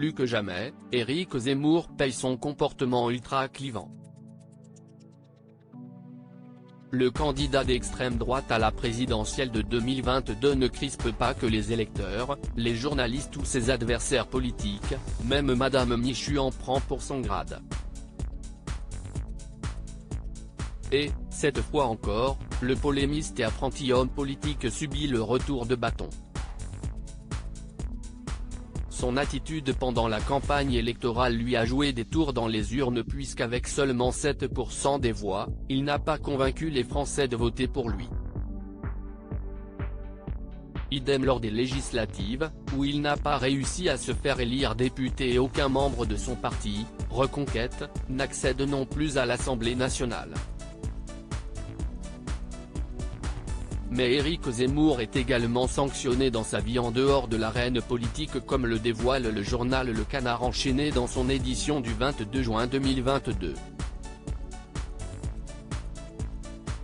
plus que jamais, Éric Zemmour paye son comportement ultra clivant. Le candidat d'extrême droite à la présidentielle de 2022 ne crispe pas que les électeurs, les journalistes ou ses adversaires politiques, même Madame Michu en prend pour son grade. Et, cette fois encore, le polémiste et apprenti homme politique subit le retour de bâton. Son attitude pendant la campagne électorale lui a joué des tours dans les urnes puisqu'avec seulement 7% des voix, il n'a pas convaincu les Français de voter pour lui. Idem lors des législatives, où il n'a pas réussi à se faire élire député et aucun membre de son parti, Reconquête, n'accède non plus à l'Assemblée nationale. Mais Éric Zemmour est également sanctionné dans sa vie en dehors de l'arène politique comme le dévoile le journal Le Canard enchaîné dans son édition du 22 juin 2022.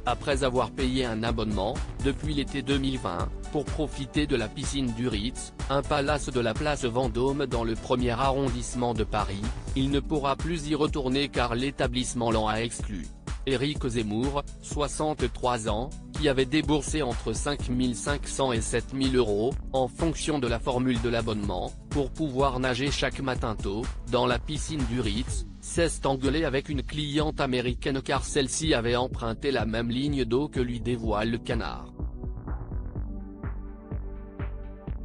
Après avoir payé un abonnement, depuis l'été 2020, pour profiter de la piscine du Ritz, un palace de la place Vendôme dans le 1er arrondissement de Paris, il ne pourra plus y retourner car l'établissement l'en a exclu. Éric Zemmour, 63 ans, qui avait déboursé entre 5 500 et 7 000 €, en fonction de la formule de l'abonnement, pour pouvoir nager chaque matin tôt, dans la piscine du Ritz, s'est engueulé avec une cliente américaine car celle-ci avait emprunté la même ligne d'eau que lui, dévoile Le Canard.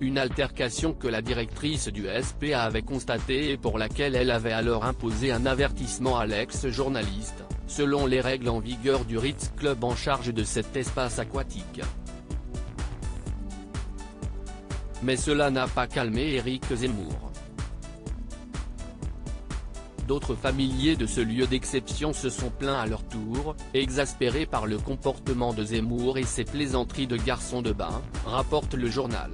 Une altercation que la directrice du SPA avait constatée et pour laquelle elle avait alors imposé un avertissement à l'ex-journaliste, selon les règles en vigueur du Ritz Club en charge de cet espace aquatique. Mais cela n'a pas calmé Éric Zemmour. D'autres familiers de ce lieu d'exception se sont plaints à leur tour, exaspérés par le comportement de Zemmour et ses plaisanteries de garçon de bain, rapporte le journal.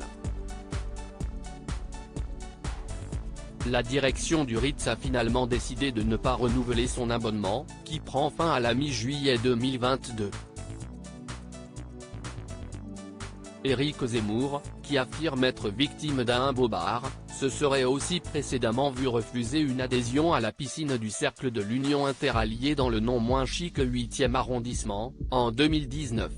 La direction du Ritz a finalement décidé de ne pas renouveler son abonnement, qui prend fin à la mi-juillet 2022. Éric Zemmour, qui affirme être victime d'un bobard, se serait aussi précédemment vu refuser une adhésion à la piscine du Cercle de l'Union Interalliée dans le non moins chic 8e arrondissement, en 2019.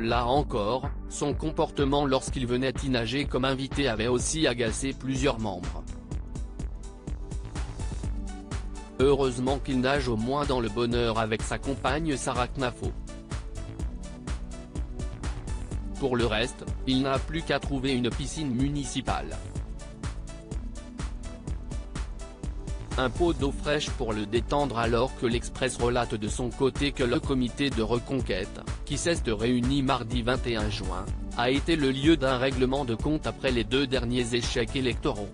Là encore, son comportement lorsqu'il venait y nager comme invité avait aussi agacé plusieurs membres. Heureusement qu'il nage au moins dans le bonheur avec sa compagne Sarah Knafo. Pour le reste, il n'a plus qu'à trouver une piscine municipale. Un pot d'eau fraîche pour le détendre alors que l'Express relate de son côté que le comité de reconquête, qui s'est réuni mardi 21 juin, a été le lieu d'un règlement de compte après les 2 derniers échecs électoraux.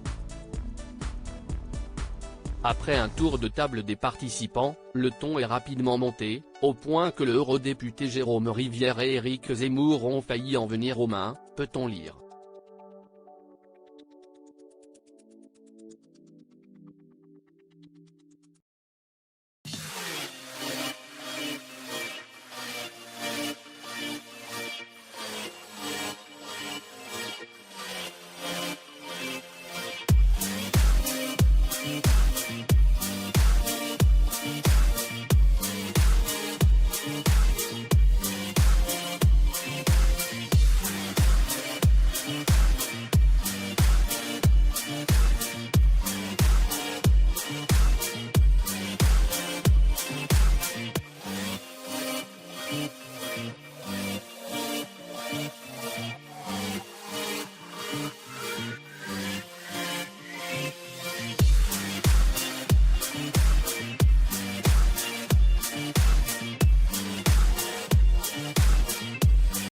Après un tour de table des participants, le ton est rapidement monté, au point que le eurodéputé Jérôme Rivière et Éric Zemmour ont failli en venir aux mains, peut-on lire.